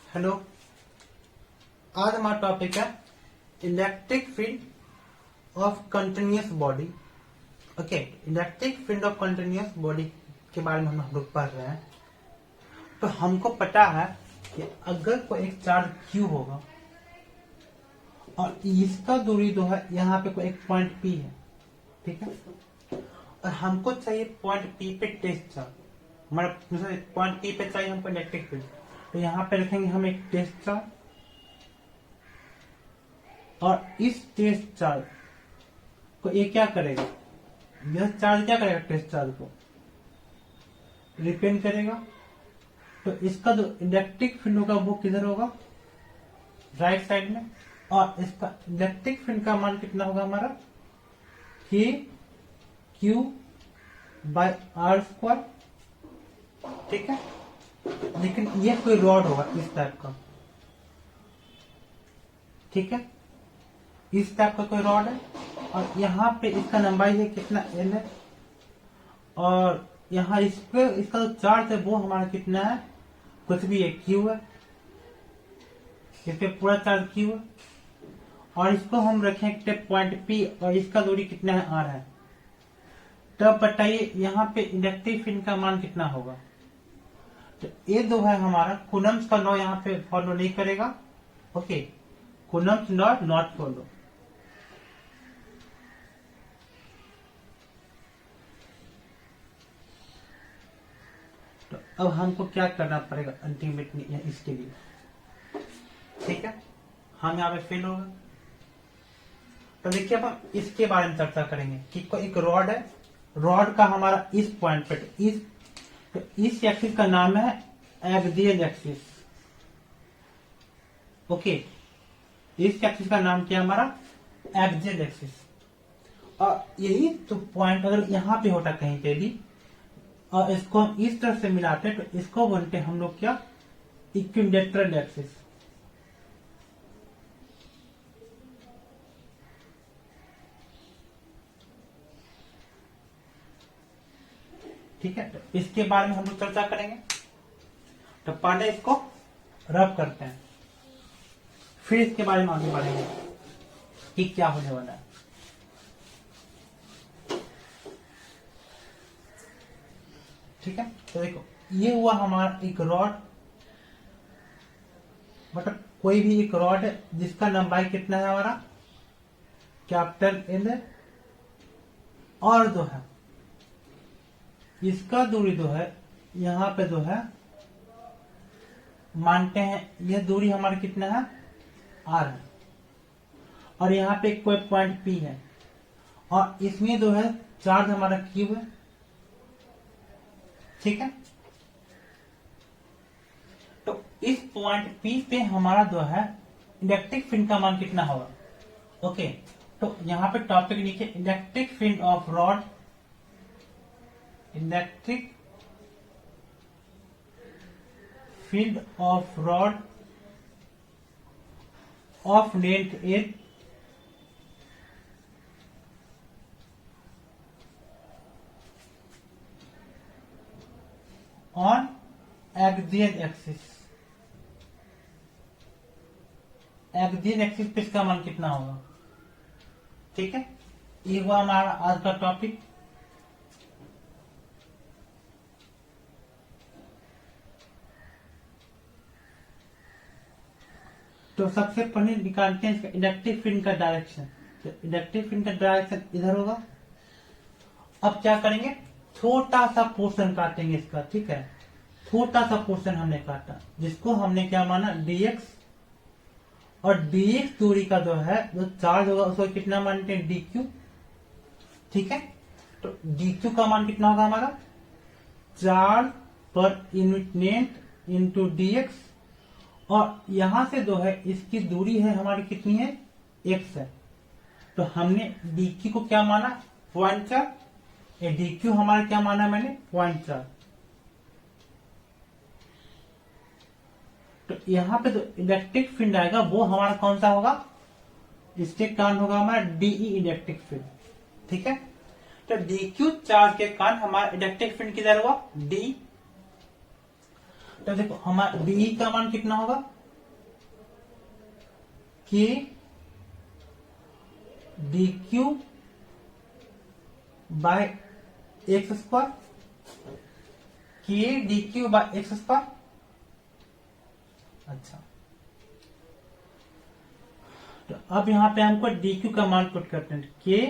Hello. आज हमारा topic है electric field of continuous body. Okay, electric field of continuous body के बारे में हम लोग पढ़ रहे हैं। तो हमको पता है कि अगर कोई एक चार्ज Q होगा और इसका दूरी जो है यहाँ पे कोई एक पॉइंट P है, ठीक है, और हमको चाहिए पॉइंट P पे टेस्ट चार्ज, हमारा पॉइंट P पे चाहिए हमको इलेक्ट्रिक फील्ड। तो यहाँ पे रखेंगे हम एक टेस्ट चार्ज, और इस टेस्ट चार्ज को ये क्या करेगा, यह चार्ज क्या करेगा, टेस्ट चार्ज को रिपेल करेगा। तो इसका जो इलेक्ट्रिक फील्ड होगा वो किधर होगा, राइट साइड में, और इसका इलेक्ट्रिक फील्ड का मान कितना होगा हमारा, कि Q/R², ठीक है। लेकिन ये कोई रॉड होगा इस टाइप का, ठीक है, इस टाइप का कोई रॉड है, और यहाँ पे इसका लंबाई है कितना, L है, और यहाँ इस पे इसका जो चार्ज है वो हमारा कितना है, कुछ भी है, Q है, इस पे पूरा चार्ज Q है, और इसको हम रखें पॉइंट P, और इसका दूरी कितना है, R है। तब बताइए यहाँ पे इलेक्ट्रिक फील्ड का मान कितना होगा। तो ये जो है हमारा कूलम्ब्स का लॉ यहाँ पे फॉलो नहीं करेगा। Okay, Coulomb's law not follow. तो अब हमको क्या करना पड़ेगा अल्टीमेटली इसके लिए, ठीक है, हम यहाँ पे फेल हो गए। तो देखिए अब हम इसके बारे में चर्चा करेंगे कि कोई एक रॉड है, रॉड का हमारा इस पॉइंट पे इस एक्सिस का नाम है एक्सियल एक्सिस। ओके, इस एक्सिस का नाम क्या है हमारा, एक्सियल एक्सिस। और यही तो पॉइंट अगर यहाँ पे होता कहीं पे भी, और इसको हम इस तरह से मिलाते तो इसको बोलते हैं हम लोग क्या, इक्विलैटरल एक्सिस। ठीक है, तो इसके बारे में हम लोग चर्चा करेंगे। तो पहले इसको रब करते हैं, फिर इसके बारे में आगे बढ़ेंगे कि क्या होने वाला है। ठीक है, तो देखो ये हुआ हमारा एक रॉड, मतलब कोई भी एक रॉड है जिसका लंबाई कितना है हमारा, कैपिटल L है, और जो है इसका दूरी जो है यहाँ पे जो है मानते हैं यह दूरी हमारा कितना है, R है, और यहाँ पे कोई पॉइंट P है, और इसमें जो है चार्ज हमारा Q है, ठीक है। तो इस पॉइंट P पे हमारा जो है इलेक्ट्रिक फील्ड का मान कितना होगा। ओके, तो यहाँ पे टॉपिक लिखिए electric field of rod, electric field of rod of length L on axial axis. Axial axis पे इसका मान कितना होगा, ठीक है। ये हुआ हमारा आज का टॉपिक। तो सबसे पहले निकालते हैं इसका इलेक्ट्रिक फील्ड का डायरेक्शन। तो इलेक्ट्रिक फील्ड का डायरेक्शन इधर होगा। अब क्या करेंगे, छोटा सा पोर्शन काटेंगे इसका, ठीक है, छोटा सा पोर्शन हमने काटा जिसको हमने क्या माना, dx, और dx दूरी का जो है जो चार्ज होगा उसको कितना मानते हैं, dq, ठीक है। तो dq का मान कितना होगा हमारा, charge per unit length into dx, और यहां से जो है इसकी दूरी है हमारी कितनी है, x है। तो हमने dq को क्या माना, 0.4, ये dq हमारा क्या माना मैंने, 0.4। तो यहाँ पे जो इलेक्ट्रिक फील्ड आएगा वो हमारा कौन सा होगा, इसके कारण होगा हमारा dE इलेक्ट्रिक फील्ड, ठीक है। तो dq चार्ज के कारण हमारा इलेक्ट्रिक फील्ड किधर होगा, D। तो देखो हमारा dE का मान कितना होगा, k d q by x square, k d q by x square. अच्छा, तो अब यहां पे हमको डी क्यू का मान पुट करते हैं, के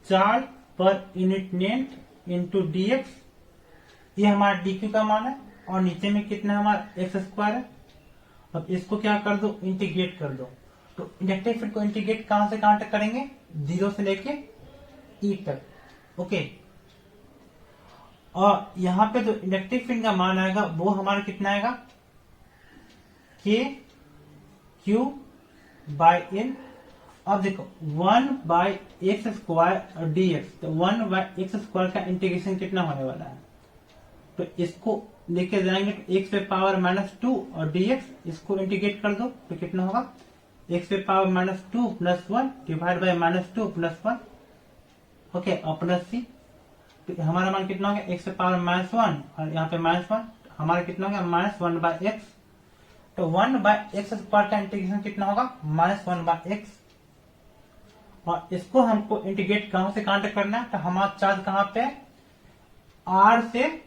charge per unit length into D x, ये हमारा डी क्यू का मान है, और नीचे में कितना हमारा एक्स स्क्वायर है। अब इसको क्या कर दो, इंटीग्रेट कर दो। तो इलेक्ट्रिक फील्ड को इंटीग्रेट कहां से कहां तक करेंगे, 0 से लेके ई तक। ओके, और यहां पे जो इलेक्ट्रिक फील्ड का मान आएगा वो हमारा कितना आएगा, के क्यू बाय एन। अब देखो 1 बाय एक्स स्क्वायर और डी एक्स, तो 1 बाय एक्स स्क्वायर का इंटीग्रेशन कितना होने वाला है, तो इसको लेके जाएंगे तो एक्स पे पावर -2 और dx, इसको इंटीग्रेट कर दो तो कितना होगा, एक्स पे पावर -2 + 1 डिवाइड बाय -2 + 1। ओके, और प्लस सी, तो हमारा मान कितना हो गया, एक्स पे पावर -1 और यहाँ पे -1, हमारा कितना हो गया -1 बाय एक्स। तो 1 बाय एक्स स्क्वायर का इंटीग्रेशन कितना होगा, -1 बाय एक्स। और इसको हमको इंटीग्रेट कहां से कहां तक करना है, तो हमारा चार्ज कहां पे है, आर से,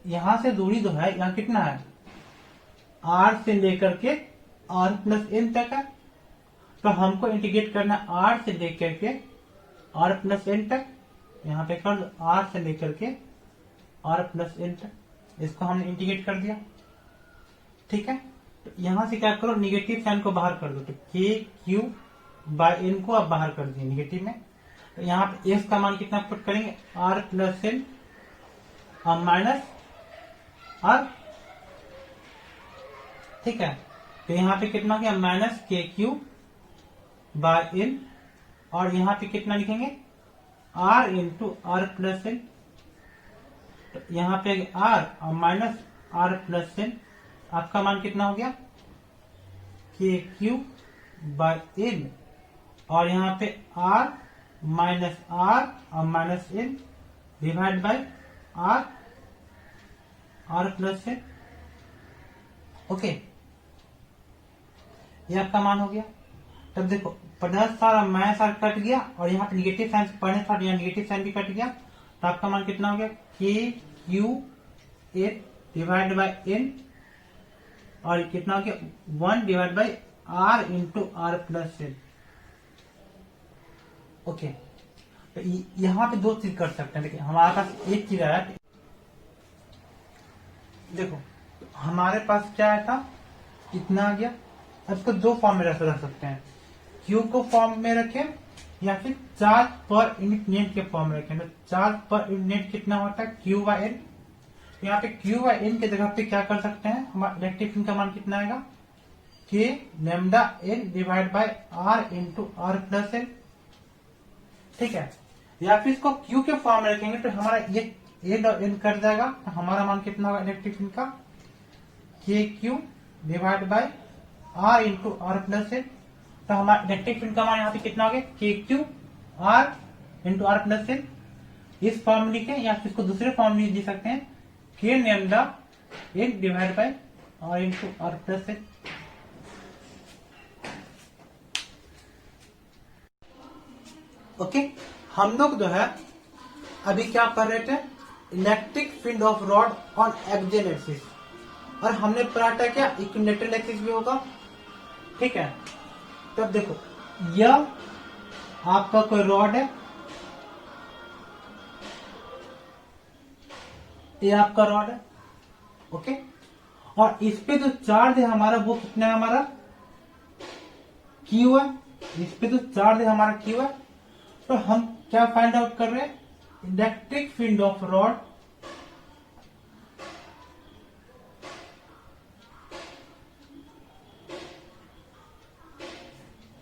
यहां से दूरी जो है यहाँ कितना है, आर से लेकर के आर प्लस एन तक है। तो हमको इंटीग्रेट करना है आर से लेकर के आर प्लस एन तक, यहाँ पे कर दो आर से लेकर के आर प्लस एन तक, इसको हमने इंटीग्रेट कर दिया। ठीक है, तो यहां से क्या करो, निगेटिव साइन को बाहर कर दो, तो के क्यू बाय एन को आप बाहर कर दिए निगेटिव में। तो यहाँ पे एक्स का मान कितना पुट करेंगे, आर प्लस एन और माइनस आर। ठीक है, तो यहाँ पे कितना हो गया, माइनस के क्यू बाय एन, और यहाँ पे कितना लिखेंगे, r into r plus n. तो यहाँ पे आर और माइनस आर प्लस एन, आपका मान कितना हो गया, के क्यू बाय एन, और यहाँ पे आर माइनस आर और minus n divide by r plus n. Okay, ये आपका मान हो गया। तब देखो प्लस सारा माइनस सारा कट गया, और यहाँ पे निगेटिव साइन पढ़ने था, यहाँ निगेटिव साइन भी कट गया, तो आपका मान कितना हो गया, k q n divide by n, और कितना हो गया 1 divide by r into r plus n. Okay, तो यहाँ पे दो चीज कर सकते हैं। देखिए हमारे पास एक चीज आया, देखो हमारे पास क्या आया था, इतना आ गया। अब इसको दो फॉर्म में रख सकते हैं, क्यू को फॉर्म में रखें या फिर चार्ज पर यूनिट लेंथ के फॉर्म में रखें। तो चार्ज पर यूनिट लेंथ कितना होता है, क्यू बाय एन। यहाँ पे क्यू बाय एन के जगह पे क्या कर सकते हैं, हमारा इलेक्ट्रिक फील्ड का मान कितना आएगा, k lambda n divide by r into r plus n. ठीक है, या फिर इसको क्यू के फॉर्म में रखेंगे तो हमारा ये एन और एन कर जाएगा, तो हमारा मान कितना होगा इलेक्ट्रिक फील्ड का, k q divide by r into r plus n. तो हमारा इलेक्ट्रिक फील्ड का मान यहाँ पे कितना हो गया, k q r into r plus n. इस फॉर्म में लिखे, या फिर इसको दूसरे फॉर्म में लिख सकते हैं, k lambda n divide by r into r plus n. Okay, हम लोग जो है अभी क्या कर रहे थे, electric field of rod on axial axis, और हमने पढ़ा था क्या, इक्विलैटरल एक्सिस भी होगा। ठीक है, तब देखो यह आपका कोई रॉड है, ये आपका रॉड है। ओके, और इस पे जो चार्ज है हमारा वो कितना है, हमारा क्यू है। इस पे जो चार्ज है हमारा क्यू है। तो हम क्या फाइंड आउट कर रहे हैं, electric field of rod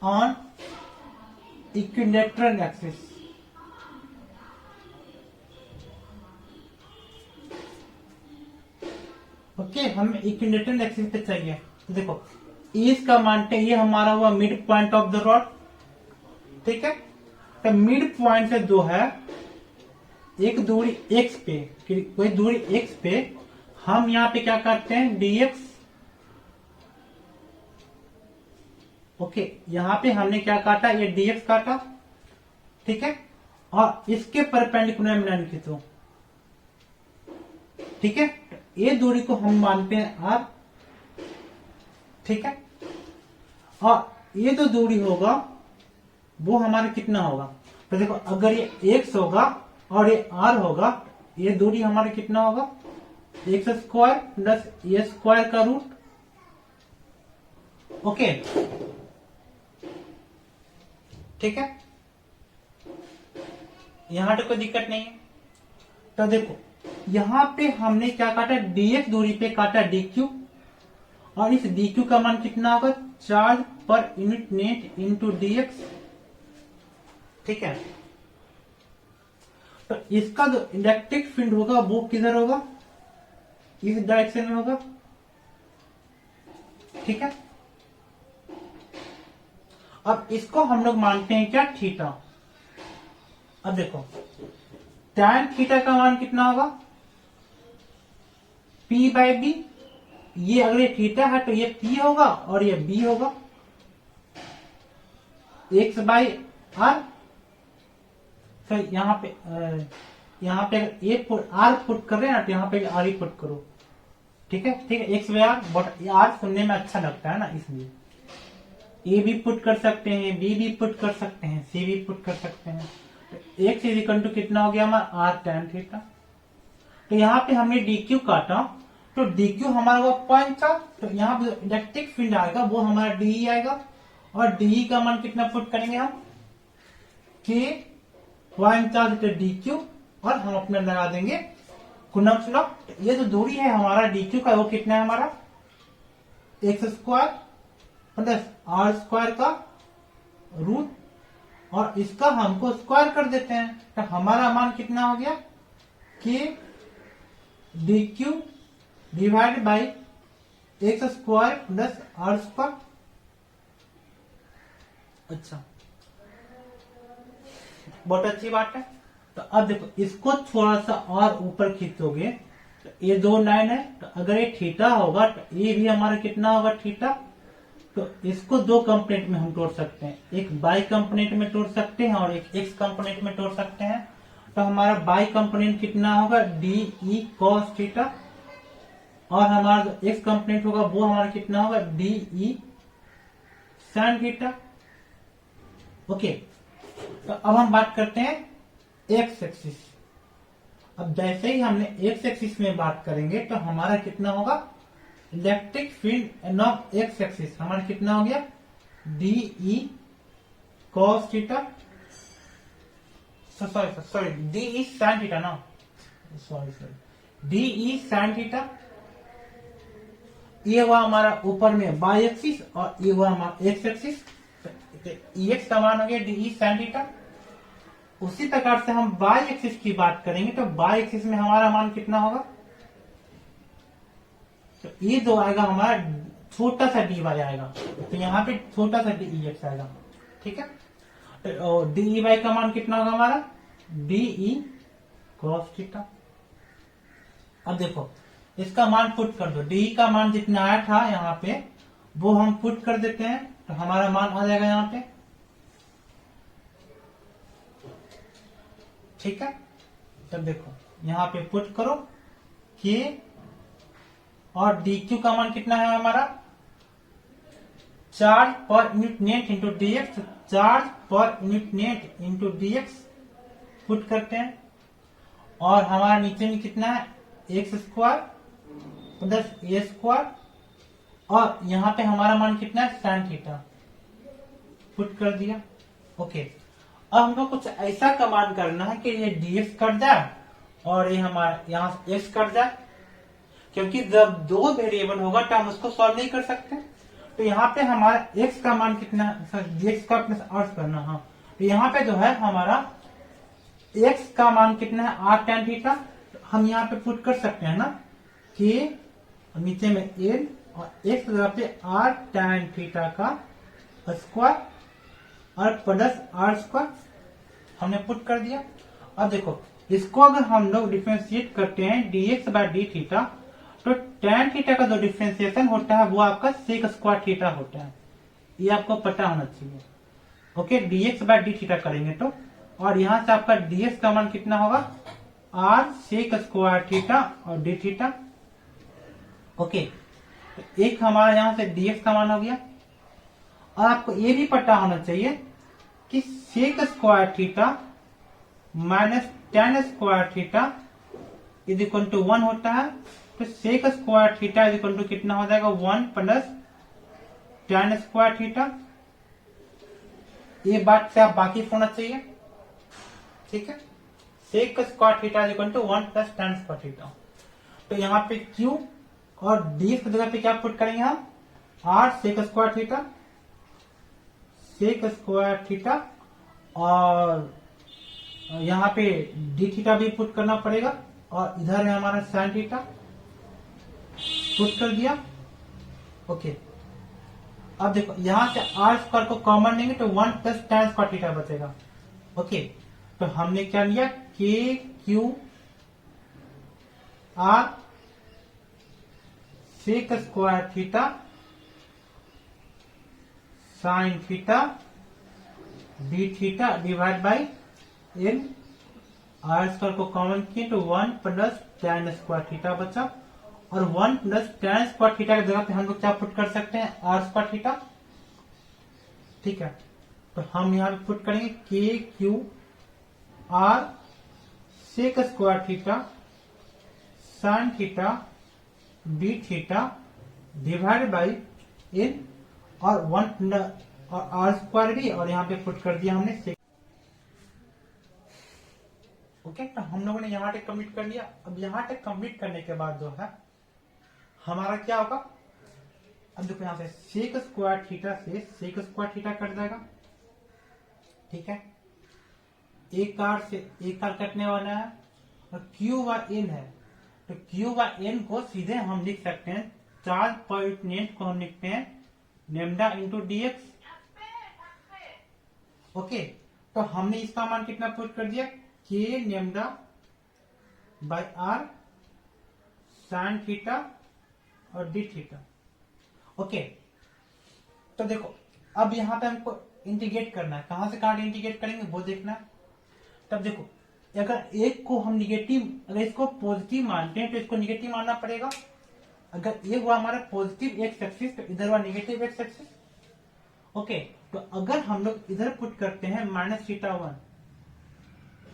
on equilateral axis. Okay, हमें इक्विलैटरल एक्सिस पे चाहिए। तो देखो इसका मानते ये हमारा हुआ mid point of the rod. ठीक है, तो मिड पॉइंट से जो है एक दूरी x पे, कोई दूरी x पे हम यहाँ पे क्या करते हैं, dx ओके, यहाँ पे हमने क्या काटा, ये dx काटा, ठीक है, और इसके परपेंडिकुलर में लाइन खींचो, ठीक है। ये दूरी को हम मानते हैं r, ठीक है, और ये जो दूरी होगा वो हमारा कितना होगा, तो देखो अगर ये x होगा और ये r होगा, ये दूरी हमारा कितना होगा, एक्स स्क्वायर प्लस ए स्क्वायर का रूट, ओके, ठीक है। यहां तो कोई दिक्कत नहीं है। तो देखो यहां पे हमने क्या काटा, dx दूरी पे काटा dq, और इस dq का मान कितना होगा, charge per unit net into dx, ठीक है। तो इसका जो इलेक्ट्रिक फील्ड होगा वो किधर होगा, इस डायरेक्शन में होगा, ठीक है। अब इसको हम लोग मानते हैं क्या, थीटा। अब देखो tan थीटा का मान कितना होगा, p बाय बी, ये अगर ये थीटा है तो ये p होगा और ये b होगा, x बाई आर। तो यहाँ पे अगर ये आर पुट कर रहे हैं ना, तो यहाँ पे आर ही पुट करो, ठीक है, ठीक है, x by r, but r सुनने में अच्छा लगता है ना, इसलिए ए भी पुट कर सकते हैं, बी भी पुट कर सकते हैं, सी भी पुट कर सकते हैं। तो एक्स इज इक्वल टू कितना हो गया हमारा, आर tan थीटा। तो यहाँ पे हमने dq काटा, तो dq हमारा वो पॉइंट था, तो यहाँ पे इलेक्ट्रिक फील्ड आएगा वो हमारा de आएगा, और de का मान कितना पुट करेंगे हम, k पॉइंट चार्ज dq, और हम अपने लगा देंगे कुलम्ब्स लॉ। ये जो दूरी है हमारा dq का वो कितना है हमारा, x square plus r square का रूट, और इसका हमको स्क्वायर कर देते हैं, तो हमारा मान कितना हो गया, k dq divide by x square plus r square. अच्छा, बहुत अच्छी बात है। तो अब देखो इसको थोड़ा सा और ऊपर खींचोगे, तो ये दो लाइन है, तो अगर ये थीटा होगा तो ये भी हमारा कितना होगा, थीटा। तो इसको दो कंपोनेंट में हम तोड़ सकते हैं, एक बाई कंपोनेंट में तोड़ सकते हैं और एक एक्स कंपोनेंट में तोड़ सकते हैं। तो हमारा बाई कंपोनेंट कितना होगा, डी ई कॉस थीटा, और हमारा जो एक्स कंपोनेंट होगा वो हमारा कितना होगा, D e sine theta, okay. तो अब हम बात करते हैं एक्स एक्सिस। अब जैसे ही हमने एक्स एक्सिस में बात करेंगे तो हमारा कितना होगा, electric field of x axis हमारा कितना हो गया, d e cos theta, sorry d e sine theta ना, sorry d e sine theta. ये हुआ हमारा ऊपर में बाई एक्सिस, और ये हुआ हमारा एक्स एक्सिस। ई एक्स का मान हो गया डी ई साइन थीटा। उसी प्रकार से हम बाई एक्सिस की बात करेंगे, तो बाई एक्सिस में हमारा मान कितना होगा, तो ये जो आएगा हमारा छोटा सा डी वाई आएगा, तो यहाँ पे छोटा सा डी ई एक्स आएगा, ठीक है। तो डी ई वाई का मान कितना होगा हमारा, डी ई कॉस थीटा। अब देखो इसका मान पुट कर दो, डी का मान जितना आया था यहाँ पे वो हम पुट कर देते हैं, तो हमारा मान आ जाएगा यहाँ पे, ठीक है। तब देखो यहाँ पे पुट करो के, और dq का मान कितना है हमारा, charge per unit net into dx, charge per unit net into dx put करते हैं, और हमारा नीचे में कितना है, एक्स स्क्वायर प्लस ए स्क्वायर, और यहाँ पे हमारा मान कितना है, साइन थीटा पुट कर दिया, ओके। अब हमको कुछ ऐसा कमांड करना है कि ये dx कट जाए और ये हमारा यहाँ x कट जाए, क्योंकि जब दो वेरिएबल होगा तो हम उसको सॉल्व नहीं कर सकते। तो यहाँ पे हमारा x का मान कितना है, dx का प्लस अर्थ करना, हाँ। तो यहाँ पे जो है हमारा x का मान कितना है, r tan थीटा। हम यहाँ पे पुट कर सकते हैं ना कि नीचे में n और x जगह पे r tan थीटा का स्क्वायर और प्लस r स्क्वायर हमने पुट कर दिया। अब देखो इसको अगर हम लोग डिफ्रेंशिएट करते हैं dx बाय डी थीटा, तो tan थीटा का जो डिफ्रेंशिएशन होता है वो आपका सेक स्क्वायर थीटा होता है, ये आपको पता होना चाहिए। Okay, dx by d theta करेंगे तो, और यहां से आपका dx का मान कितना होगा, r सेक स्क्वायर थीटा और डी थीटा। ओके, तो एक हमारा यहां से dx का मान हो गया। और आपको ये भी पता होना चाहिए कि sec square theta minus tan square theta is equal to 1 होता है। तो sec square theta is equal to कितना हो जाएगा, 1 प्लस टेन स्क्वायर थीटा। ये बात से आप वाकिफ होना चाहिए, ठीक है। Sec square theta is equal to 1 plus tan square theta. तो यहाँ पे q और डी की जगह पे क्या पुट करेंगे हम, r sec square theta, sec square theta, और यहाँ पे डी थीटा भी पुट करना पड़ेगा, और इधर है हमारा साइन थीटा, पुट कर दिया। ओके, अब देखो यहां से आर स्क्वायर को कॉमन लेंगे तो 1 प्लस टेन स्क्वायर थीटा बचेगा। ओके, तो हमने क्या लिया, k q r sec square theta sine theta d theta divide by n. R square को कॉमन किए तो 1 प्लस टेन स्क्वायर थीटा बचा, और 1 प्लस टेन स्क्वायर थीटा की जगह पे हम लोग क्या पुट कर सकते हैं, आर स्क्वायर थीटा, ठीक है। तो हम यहाँ पे पुट करेंगे k q r sec square theta sine theta d theta divide by n, और 1 और आर स्क्वायर भी, और यहाँ पे पुट कर दिया हमने सेक। ओके, तो हम लोगों ने यहाँ तक कंप्लीट कर लिया। अब यहाँ तक कंप्लीट करने के बाद जो है हमारा क्या होगा, अब देखो यहाँ से सेक स्क्वायर थीटा से सेक स्क्वायर थीटा कट जाएगा, ठीक है। एक कार से एक कार कटने वाला है, और क्यू बाय एन है, तो क्यू बाय एन को सीधे हम लिख सकते हैं, चार्ज पर यूनिट को हम लिखते हैं लेमडा इंटू डीएक्स। ओके, तो हमने इसका मान कितना पुट कर दिया, k lambda by r sine theta और डी थीटा। ओके, तो देखो अब यहां पे हमको इंटीग्रेट करना है, कहां से कहां इंटीग्रेट करेंगे वो देखना है। तब देखो अगर एक को हम निगेटिव, अगर इसको पॉजिटिव मानते हैं तो इसको निगेटिव मानना पड़ेगा। अगर ये हुआ हमारा पॉजिटिव एक्स एक्सिस तो इधर हुआ निगेटिव एक्स एक्सिस। ओके, तो अगर हम लोग इधर पुट करते हैं माइनस थीटा 1,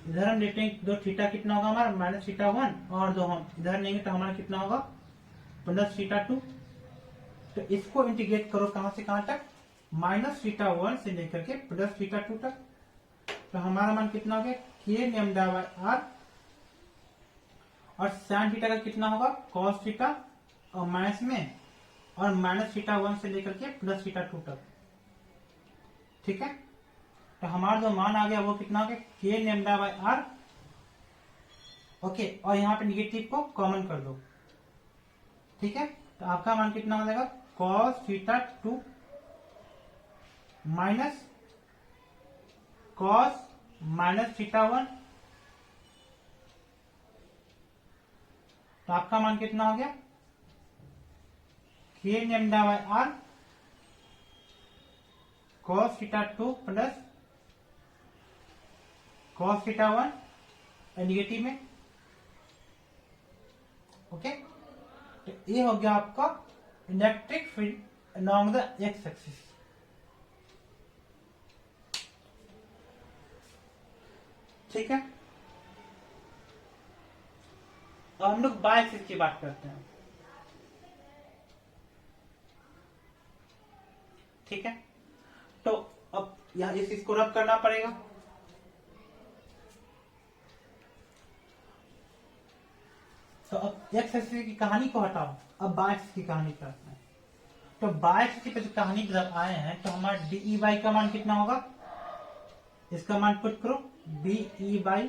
इधर हम लेते हैं दो थीटा कितना होगा हमारा माइनस थीटा 1, और जो हम इधर लेंगे तो हमारा कितना होगा प्लस थीटा 2। तो इसको इंटीग्रेट करो कहां से कहां तक, माइनस थीटा 1 से लेकर के प्लस थीटा 2 तक। तो हमारा मान कितना हो गया, के लेमडा बाय आर, और साइन थीटा का कितना होगा कॉस थीटा, और माइनस में, और माइनस थीटा 1 से लेकर के प्लस थीटा 2 तक, ठीक है। तो हमारा जो मान आ गया वो कितना हो गया, k lambda by are. Okay, और यहाँ पे निगेटिव को कॉमन कर दो, ठीक है। तो आपका मान कितना हो जाएगा, cos theta 2 minus cos minus theta 1। तो आपका मान कितना हो गया, k lambda by r cos theta 2 plus cos theta 1 negative में। ओके, तो ये हो गया आपका electric field along the x axis. ठीक है, अब हम लोग बाय एक्सिस की बात करते हैं, ठीक है। तो अब यहां इस चीज को रब करना पड़ेगा। तो अब एक्स एक्सिस की कहानी को हटाओ, अब बाय एक्सिस की कहानी करते हैं। तो बाय एक्सिस पे जो कहानी की तरफ आए हैं तो हमारा डी बाई का मान कितना होगा, इसका मान पुट करो डी ई बाई।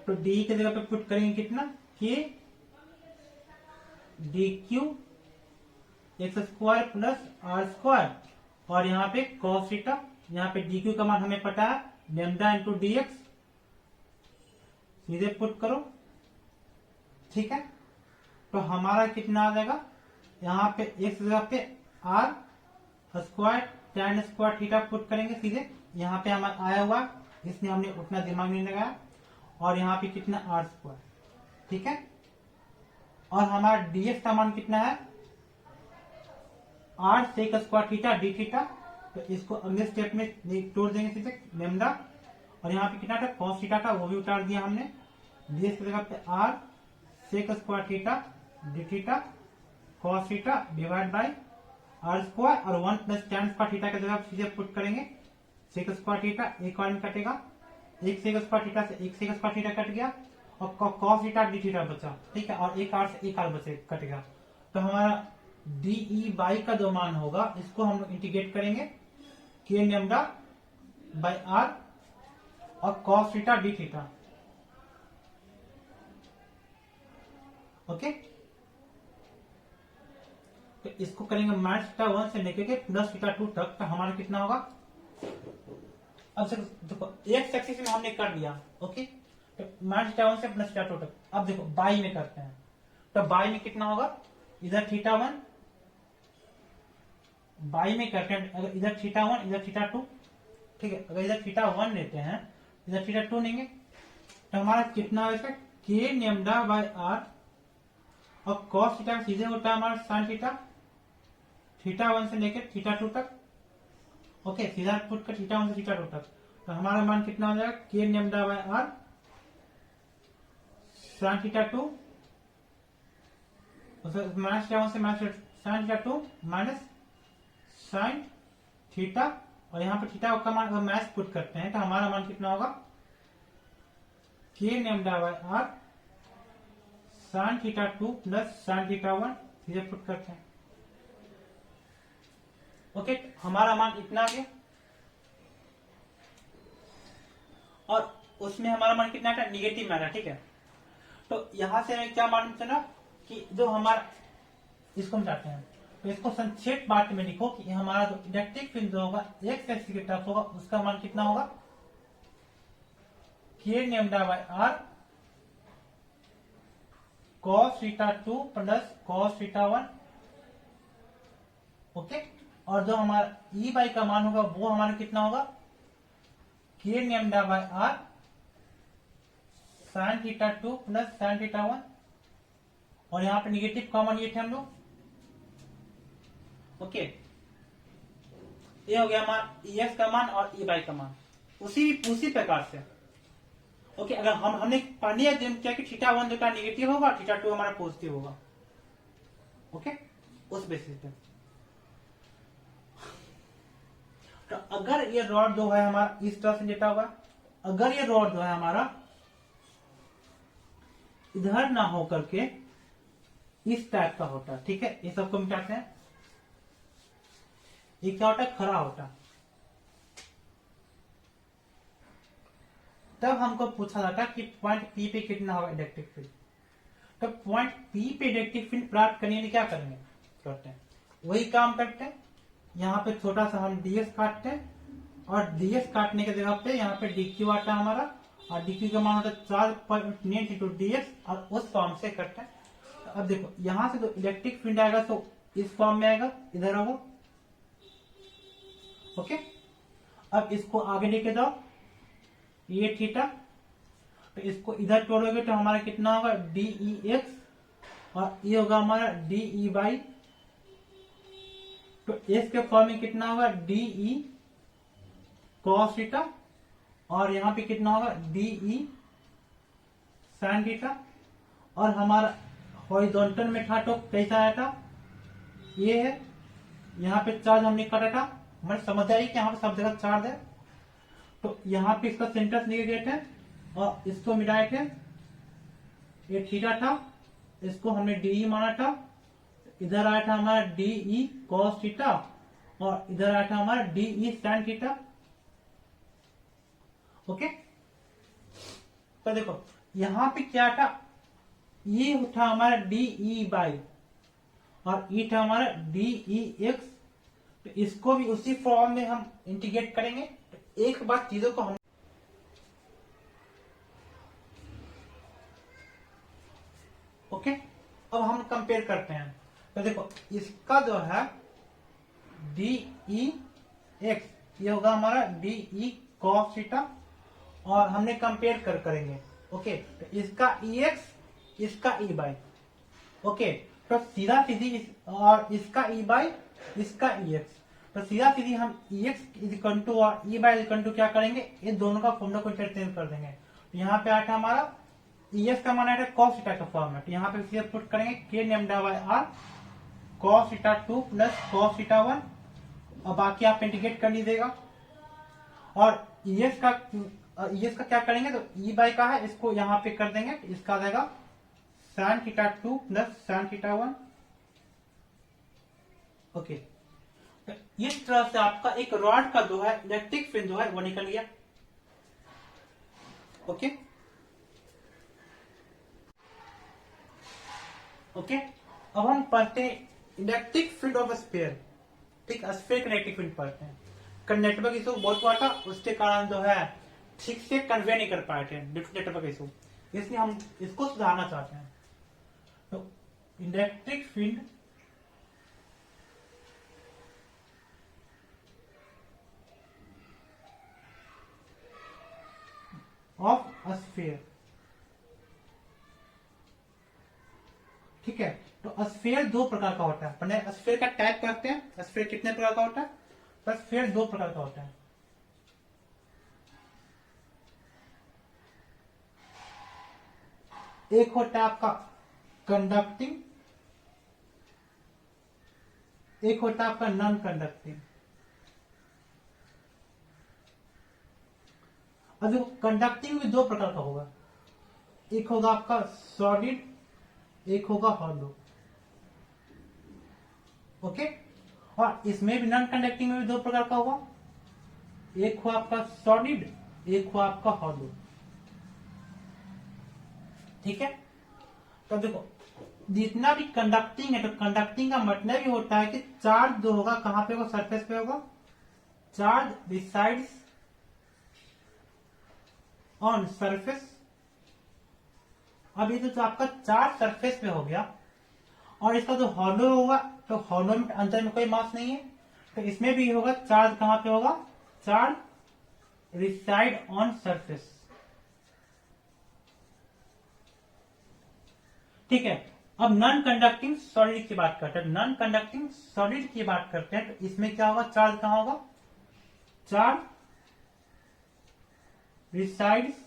तो डी की जगह पे पुट करेंगे कितना, k d q x square plus r square, और यहाँ पे कॉस थीटा, यहाँ पे डी क्यू का मान हमें पता है लेमडा इंटू डी एक्स, सीधे पुट करो, ठीक है। तो हमारा कितना आ जाएगा, यहाँ पे एक्स जगह पे r square tan square theta put करेंगे सीधे, यहाँ पे हमारा आया हुआ, इसलिए हमने उतना दिमाग नहीं लगाया, और यहाँ पे कितना आर स्क्वायर, ठीक है। और हमारा डीएक्स का मान कितना है, r sec square theta d theta, तो इसको अगले स्टेप में तोड़ देंगे सीधे लेमडा, और यहाँ पे कितना था कॉस थीटा था, वो भी उतार दिया हमने, डीएक्स की जगह पे r sec square theta d theta cos theta divide by r square, और 1 प्लस tan स्क्वायर थीटा की जगह सीधे पुट करेंगे सेक स्क्वायर थीटा, एक और कटेगा, एक सेक स्क्वायर थीटा से एक सेक स्क्वायर थीटा कट गया, और कॉस थीटा डी थीटा बचा, ठीक है, और एक आर से एक आर बचे कटेगा। तो हमारा डी ई बाई का जो मान होगा इसको हम लोग इंटीग्रेट करेंगे के लेमडा बाई आर और cos theta d theta, okay. तो इसको करेंगे माइनस थीटा 1 से लेके के प्लस थीटा 2 तक, तो हमारा कितना होगा, अब देखो एक एक्सिस में हमने कर लिया, ओके। तो माइनस थीटा 1 से प्लस थीटा 2 तक, अब देखो बाई में करते हैं, तो बाई में कितना होगा, इधर थीटा 1 बाई में करते हैं, अगर इधर थीटा 1 इधर थीटा 2, ठीक है, अगर इधर थीटा 1 लेते हैं इधर थीटा 2 लेंगे, तो हमारा कितना होगा के लेमडा बाई आर, और कॉस थीटा सीधे होता है हमारा साइन थीटा, थीटा 1 से लेकर थीटा 2 तक, ओके, सीधा पुट कर थीटा 1 से थीटा 2 तक, तो हमारा मान कितना हो जाएगा k lambda by r sine theta 2, minus theta 1 से minus sine theta 2 minus sine theta, और यहाँ पे थीटा का मान मैच पुट करते हैं तो हमारा मान कितना होगा k lambda by r sine theta 2 plus sine theta 1, सीधे पुट करते हैं, ओके। हमारा मान इतना आ गया, और उसमें हमारा मान कितना था निगेटिव में आ रहा, ठीक है। तो यहां से हमें क्या मालूम चला कि जो हमारा, इसको हम चाहते हैं, तो इसको संक्षेप बात में लिखो कि हमारा जो इलेक्ट्रिक फील्ड जो होगा एक्स एक्सिस की तरफ होगा, उसका मान कितना होगा k lambda by r cos theta 2 plus cos theta 1, okay. और जो हमारा ई बाई का मान होगा वो हमारा कितना होगा k lambda by r sine theta 2 plus sine theta 1, और यहाँ पे निगेटिव कॉमन ये थे हम लोग, ओके। ये हो गया हमारा ई एक्स का मान और ई बाई का मान, उसी प्रकार से, ओके। अगर हमने पहले क्या कि थीटा 1 जो निगेटिव होगा, थीटा 2 हमारा पॉजिटिव होगा, ओके, उस बेसिस पे। तो अगर ये रॉड जो है हमारा इस तरह से लेटा हुआ, अगर ये रॉड जो है हमारा इधर ना हो करके इस टाइप का होता, ठीक है, ये सबको मिटाते हैं, ये क्या होता है खड़ा होता, तब हमको पूछा जाता कि पॉइंट पी पे कितना होगा इलेक्ट्रिक फील्ड। तो पॉइंट पी पे इलेक्ट्रिक फील्ड प्राप्त करने के लिए क्या करेंगे, करते हैं वही काम करते हैं, यहाँ पे छोटा सा हम डीएस काटते हैं, और डीएस काटने के जगह पे यहाँ पे डीक्यू आता है हमारा, और डीक्यू का मान होता है 4.9 इंटू डीएस, और उस फॉर्म से करते हैं। तो अब देखो यहाँ से जो इलेक्ट्रिक फील्ड आएगा तो इस फॉर्म में आएगा, इधर होगा, ओके। अब इसको आगे लेके जाओ, ये थीटा, तो इसको इधर तोड़ोगे तो हमारा कितना होगा डीई एक्स, और ये होगा हमारा डीई बाई, तो एक्स के फॉर्म में कितना होगा डीई कॉस थीटा, और यहाँ पे कितना होगा डीई साइन थीटा, और हमारा हॉरिजॉन्टल में था तो कैसा आया था, ये है, यहाँ पे चार्ज हमने काटा था, हमारे समझ आई कि यहाँ पे सब जगह चार्ज है, तो यहाँ पे इसका सेंटर निगेटिव है, और इसको मिलाए थे, ये थीटा था, इसको हमने डीई माना था, इधर आया था हमारा डीई कॉस थीटा, और इधर आया था हमारा डीई साइन थीटा, ओके। तो देखो यहां पे क्या था, ये था हमारा डीई बाई, और ये था हमारा डीई एक्स, तो इसको भी उसी फॉर्म में हम इंटीग्रेट करेंगे। तो एक बात चीजों को हम, ओके, अब हम कंपेयर करते हैं। तो देखो इसका जो है डी ई एक्स, ये होगा हमारा डी ई कॉस थीटा, और हमने कंपेयर करेंगे। ओके, तो इसका ई एक्स, इसका ई बाई। ओके, तो सीधा सीधी और इसका ई बाई, इसका ई एक्स, तो सीधा सीधी हम ई एक्स इक्वल टू और ई बाई इक्वल टू क्या करेंगे, इन दोनों का फॉर्मूला को इंटरचेंज कर देंगे। तो यहाँ पे आया हमारा ई एक्स का मान आया कॉस थीटा का फॉर्म है, तो यहाँ पे सीधे पुट करेंगे k lambda by r cos theta 2 plus cos theta 1, और बाकी आप इंटीग्रेट कर लीजिएगा। और ई एक्स का क्या करेंगे, तो ई बाई का है, इसको यहाँ पे कर देंगे, तो इसका आ जाएगा sign theta 2 plus sine theta 1। Okay, तो इस तरह से आपका एक रॉड का जो है इलेक्ट्रिक फील्ड जो है वो निकल गया। ओके ओके, अब हम पढ़ते हैं इलेक्ट्रिक फील्ड ऑफ स्फीयर। ठीक, स्फीयर का इलेक्ट्रिक फील्ड पढ़ते हैं। कल नेटवर्क इशू बहुत हुआ था, उसके कारण जो है ठीक से कन्वे नहीं कर पाए थे नेटवर्क इशू, इसलिए हम इसको सुधारना चाहते हैं। तो इलेक्ट्रिक फील्ड ऑफ स्फीयर, ठीक है। तो स्फीयर दो प्रकार का होता है, पहले स्फीयर का टाइप करते हैं। स्फीयर कितने प्रकार का होता है, तो स्फीयर दो प्रकार का होता है। एक होता है आपका कंडक्टिंग, एक होता है आपका नॉन कंडक्टिंग। अब देखो कंडक्टिंग भी दो प्रकार का होगा, एक होगा आपका सॉलिड, एक होगा हॉलो। ओके, और इसमें भी नॉन कंडक्टिंग में भी दो प्रकार का होगा, एक हो आपका सॉलिड, एक हो आपका हॉलो। ठीक है, तो देखो जितना भी कंडक्टिंग है, तो कंडक्टिंग का मतलब ही होता है कि चार्ज जो होगा कहां पे होगा, सरफेस पे होगा। Charge resides on surface. अब ये जो आपका चार्ज सरफेस पे हो गया, और इसका जो हॉलो होगा, तो हॉलो में अंदर में कोई मास नहीं है, तो इसमें भी होगा चार्ज कहां पे होगा, चार्ज रिसाइड ऑन सरफेस। ठीक है, अब नॉन कंडक्टिंग सॉलिड की बात करते हैं। नॉन कंडक्टिंग सॉलिड की बात करते हैं, तो इसमें क्या होगा, चार्ज कहां होगा, charge resides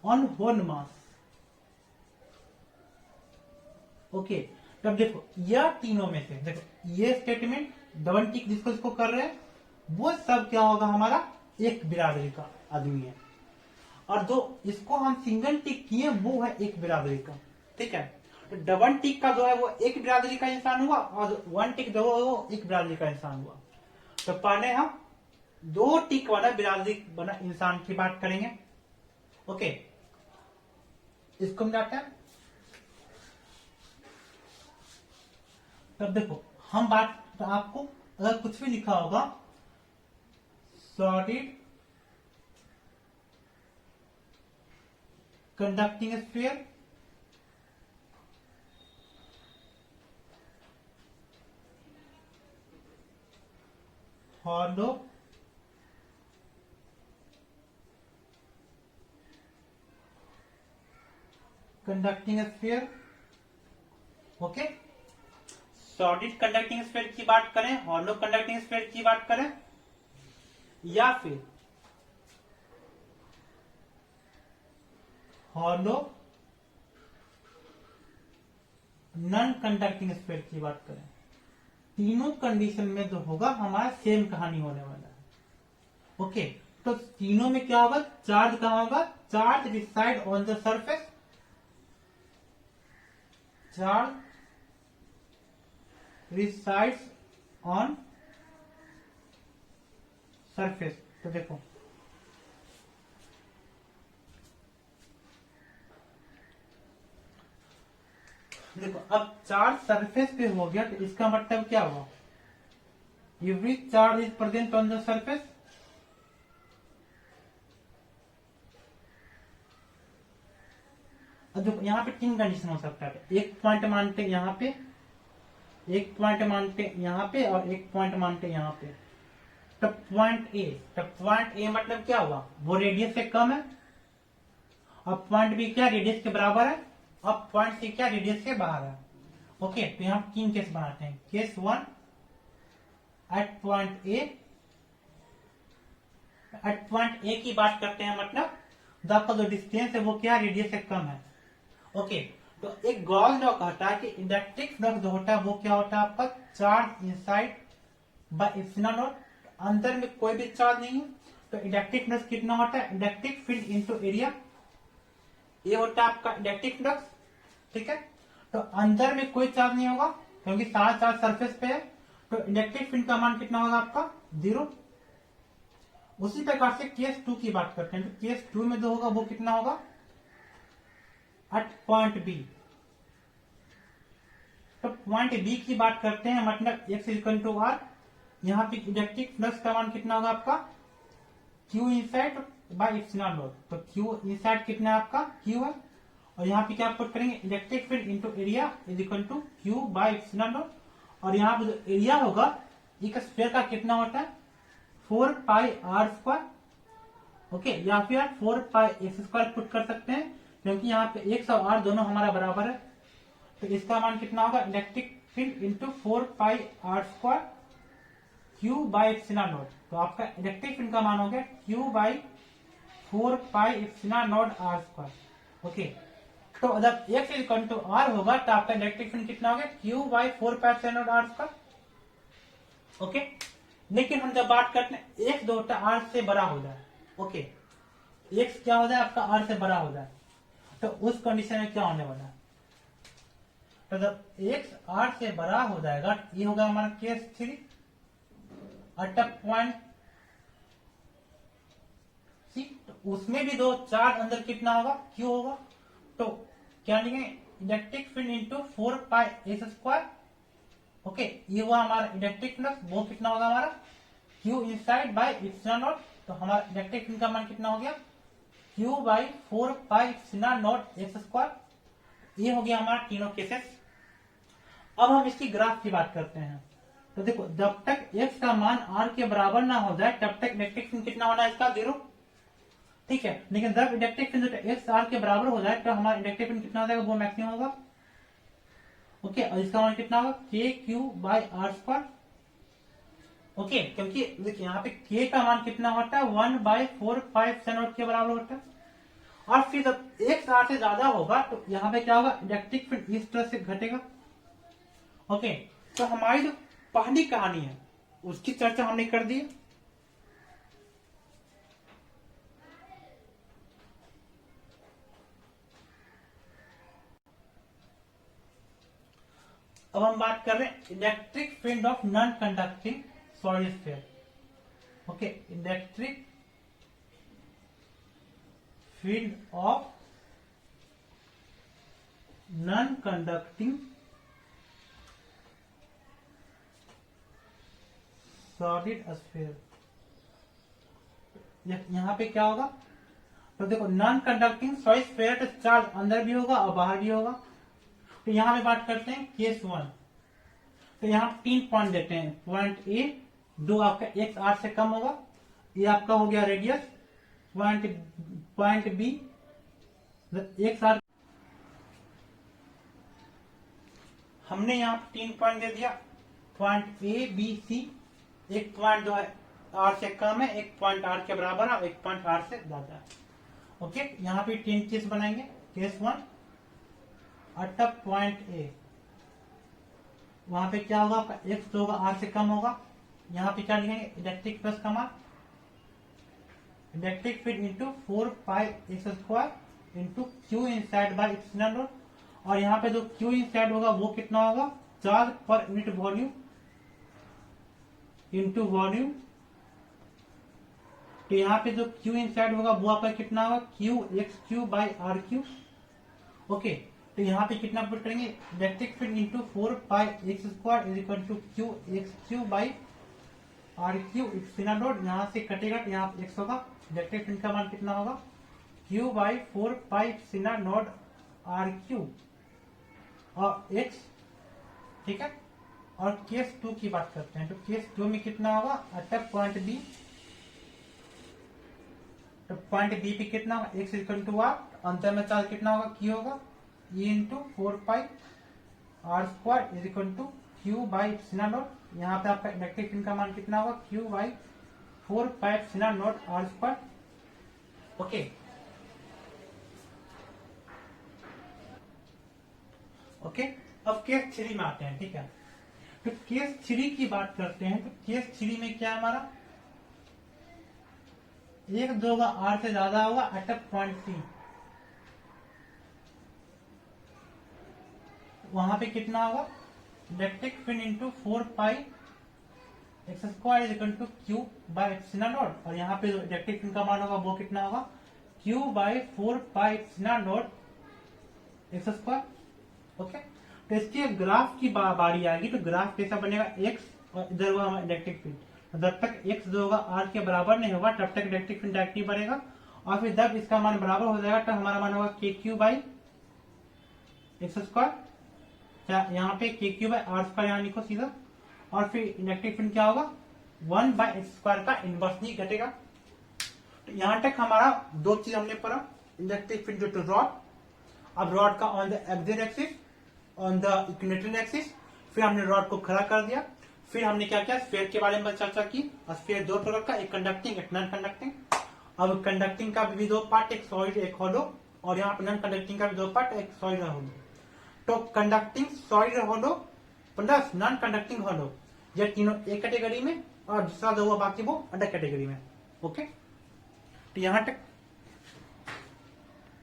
on whole mass. Okay, तब देखो यह तीनों में से देखो ये स्टेटमेंट डबल टिक जिसको इसको कर रहे हैं, वो सब क्या होगा, हमारा एक बिरादरी का आदमी है, और जो इसको हम सिंगल टिक किए वो है एक बिरादरी का। ठीक है, तो डबल टिक का जो है वो एक बिरादरी का इंसान हुआ, और वन टिक जो है वो एक बिरादरी का इंसान हुआ। तो पहले हम दो टिक वाला बिरादरी बना इंसान की बात करेंगे। ओके, इसको मिलाते हैं। तब देखो हम बात, तो आपको अगर कुछ भी लिखा होगा solid conducting sphere, hollow conducting sphere. Okay, solid conducting sphere की बात करें, हॉलो कंडक्टिंग स्फीयर की बात करें, या फिर हॉलो नॉन कंडक्टिंग स्फीयर की बात करें, तीनों कंडीशन में जो होगा हमारा सेम कहानी होने वाला है। ओके, तो तीनों में क्या होगा, चार्ज कहां होगा, charge reside on the surface, charge resides on surface. तो देखो अब चार्ज सरफेस पे हो गया, तो इसका मतलब क्या हुआ, every charge is present on the surface. अब देखो यहाँ पे तीन कंडीशन हो सकता है, एक पॉइंट मानते हैं यहाँ पे, एक पॉइंट मानते यहाँ पे और एक पॉइंट मानते यहाँ पे। तो पॉइंट ए मतलब क्या हुआ, वो रेडियस से कम है, और पॉइंट बी क्या रेडियस के बराबर है, और पॉइंट सी क्या रेडियस के बाहर है। ओके, तो यहाँ तीन केस बनाते हैं। केस 1 एट पॉइंट ए की बात करते हैं, मतलब आपका जो डिस्टेंस है वो क्या रेडियस से कम है। ओके, तो एक गॉस लॉ कहता है कि इंडक्टिव फ्लक्स जो होता है वो क्या होता है आपका, charge inside bye epsilon not, अंदर में कोई भी चार्ज नहीं है। तो इंडक्टिव फ्लक्स कितना होता है, इंडक्टिव फील्ड इनटू एरिया, ये होता है आपका इंडक्टिव फ्लक्स। ठीक है, तो अंदर में कोई चार्ज नहीं होगा क्योंकि सारा चार्ज सरफेस पे है, तो इंडक्टिव फील्ड का मान कितना होगा आपका, 0। उसी प्रकार से केस 2 की बात करते हैं, तो केस 2 में जो होगा वो कितना होगा, एट पॉइंट बी। तो पॉइंट बी की बात करते हैं, मतलब x इक्वल टू आर, यहाँ पे इंडक्टिव फ्लक्स का मान कितना होगा आपका, q inside bye epsilon naught. तो q इनसाइड कितना है आपका, q है, और यहाँ पे क्या पुट करेंगे, electric field into area is equal to q by epsilon naught. और यहाँ पे जो एरिया होगा एक स्फीयर का कितना होता है, 4 पाई आर स्क्वायर। ओके, या फिर 4 पाई एक्स स्क्वायर पुट कर सकते हैं, क्योंकि यहाँ पे एक्स और आर दोनों हमारा बराबर है। तो इसका मान कितना होगा, electric field into 4 pi r square q by epsilon naught. तो आपका इलेक्ट्रिक फील्ड का मान हो गया q by 4 pi epsilon naught r square. Okay, तो जब एक्स इक्वल टू आर होगा तो आपका इलेक्ट्रिक फील्ड कितना होगा, q by 4 pi epsilon naught r square. Okay, लेकिन हम जब बात करते हैं एक्स जो होता है आर से बड़ा हो जाए। ओके, एक्स क्या हो जाए आपका, आर से बड़ा हो जाए, तो उस कंडीशन में क्या होने वाला है, तो जब एक्स आर से बड़ा हो जाएगा, ये होगा हमारा case 3 at a point c. तो उसमें भी दो चार्ज अंदर कितना होगा, क्यू होगा। तो क्या लिखेंगे, electric field into 4 pi x square. Okay, ये हुआ हमारा इलेक्ट्रिक फ्लक्स, वो कितना होगा हमारा, Q inside by epsilon naught. तो हमारा इलेक्ट्रिक फील्ड का मान कितना हो गया, q by 4 pi epsilon not x square. ये हो गया हमारा तीनों केसेस। अब हम इसकी ग्राफ की बात करते हैं। तो देखो, जब तक x का मान r के बराबर ना हो जाए तब तक इलेक्ट्रिक फील्ड कितना होना है इसका, 0। ठीक है, लेकिन जब इलेक्ट्रिक फील्ड x r के बराबर हो जाए तो हमारा इलेक्ट्रिक फील्ड कितना हो जाएगा, वो मैक्सिमम होगा। ओके, और इसका मान कितना होगा, k q by r square. Okay, क्योंकि देखिए यहाँ पे k का मान कितना होता है, 1/4 के बराबर होता है। और फिर जब x r से ज्यादा होगा तो यहाँ पे क्या होगा, इलेक्ट्रिक फील्ड इस तरह से घटेगा। ओके, तो हमारी जो पहली कहानी है उसकी चर्चा हमने कर दी। अब हम बात कर रहे हैं electric field of non conducting solid sphere. Okay, electric field of non conducting solid sphere. यहाँ पे क्या होगा, तो देखो नॉन कंडक्टिंग सॉलिड स्फीयर, तो चार्ज अंदर भी होगा और बाहर भी होगा। तो यहाँ पे बात करते हैं केस 1। तो यहाँ 3 पॉइंट देते हैं, पॉइंट ए जो आपका एक्स आर से कम होगा, ये आपका हो गया radius. Point b x r, हमने यहाँ 3 पॉइंट दे दिया, पॉइंट ए बी सी। एक पॉइंट जो है आर से कम है, एक पॉइंट आर के बराबर है, एक पॉइंट आर से ज्यादा है। ओके, यहाँ पे 3 केस बनाएंगे। Case 1 eight a point A, वहां पे क्या होगा आपका, एक्स जो होगा आर से कम होगा। यहाँ पे क्या लिखेंगे, इलेक्ट्रिक प्लस का मान, electric field into 4 pi x square into Q inside by epsilon naught. और यहाँ पे जो क्यू इनसाइड होगा वो कितना होगा, charge per unit volume into volume. तो यहाँ पे जो क्यू इनसाइड होगा वो आपका कितना होगा, q x q by r q. Okay, तो यहाँ पे कितना पुट करेंगे, electric field into 4 pi x square is equal to q x q by r q epsilon naught. यहाँ से कटेगा तो यहाँ एक्स होगा, इलेक्ट्रिक फील्ड का मान कितना होगा, q by 4 pi epsilon naught r q और एक्स। ठीक है, और केस 2 की बात करते हैं। तो केस 2 में कितना होगा, अटक पॉइंट बी, तो पॉइंट बी पे कितना होगा, एक्स इक्वल टू आर, अंतर में चार्ज कितना होगा, क्यू होगा, E into 4 pi r square is equal to q by epsilon naught. यहाँ पे आपका इलेक्ट्रिक फील्ड का मान कितना होगा, q by 4 pi epsilon naught r square. Okay, okay. अब केस 3 में आते हैं, ठीक है। तो केस 3 की बात करते हैं। तो केस 3 में क्या है हमारा, एक दो का आर से ज्यादा होगा अटक पॉइंट सी, वहां पे कितना होगा, electric field into 4 pi x square is equal to q by epsilon naught, और यहाँ पे जो इलेक्ट्रिक फील्ड का मान होगा वो कितना होगा, q by 4 pi epsilon not x square. Okay, तो इसके ग्राफ की बारी आएगी। तो ग्राफ कैसा बनेगा, एक्स और इधर हुआ हमारा इलेक्ट्रिक फील्ड। जब तक एक्स जो होगा आर के बराबर नहीं होगा तब तक इलेक्ट्रिक फील्ड डायरेक्टली बढ़ेगा, और फिर जब इसका मान बराबर हो जाएगा तो हमारा मान होगा के क्यू बाई एक्स स्क्वायर। यहाँ पे के क्यू बाई आर स्क्वायर यहाँ लिखो सीधा, और फिर इलेक्ट्रिक फील्ड क्या होगा, 1 बाई एक्स स्क्वायर का इनवर्स नहीं घटेगा। तो यहाँ तक हमारा दो चीज हमने पढ़ा, इलेक्ट्रिक फील्ड जो रॉड, अब रॉड का on the axis axis, on the equilateral axis, फिर हमने रॉड को खड़ा कर दिया, फिर हमने क्या किया, स्फीयर के बारे में चर्चा की। स्फीयर दो प्रकार का, एक कंडक्टिंग एक नॉन कंडक्टिंग। अब कंडक्टिंग का भी दो पार्ट, एक सॉलिड एक हॉलो, और यहाँ पर नॉन कंडक्टिंग का भी दो पार्ट, एक सॉलिड और हॉलो। तो conducting solid hollow plus non conducting hollow, ये तीनों एक कैटेगरी में, और दूसरा जो हुआ बाकी वो अदर कैटेगरी में। ओके, तो यहाँ तक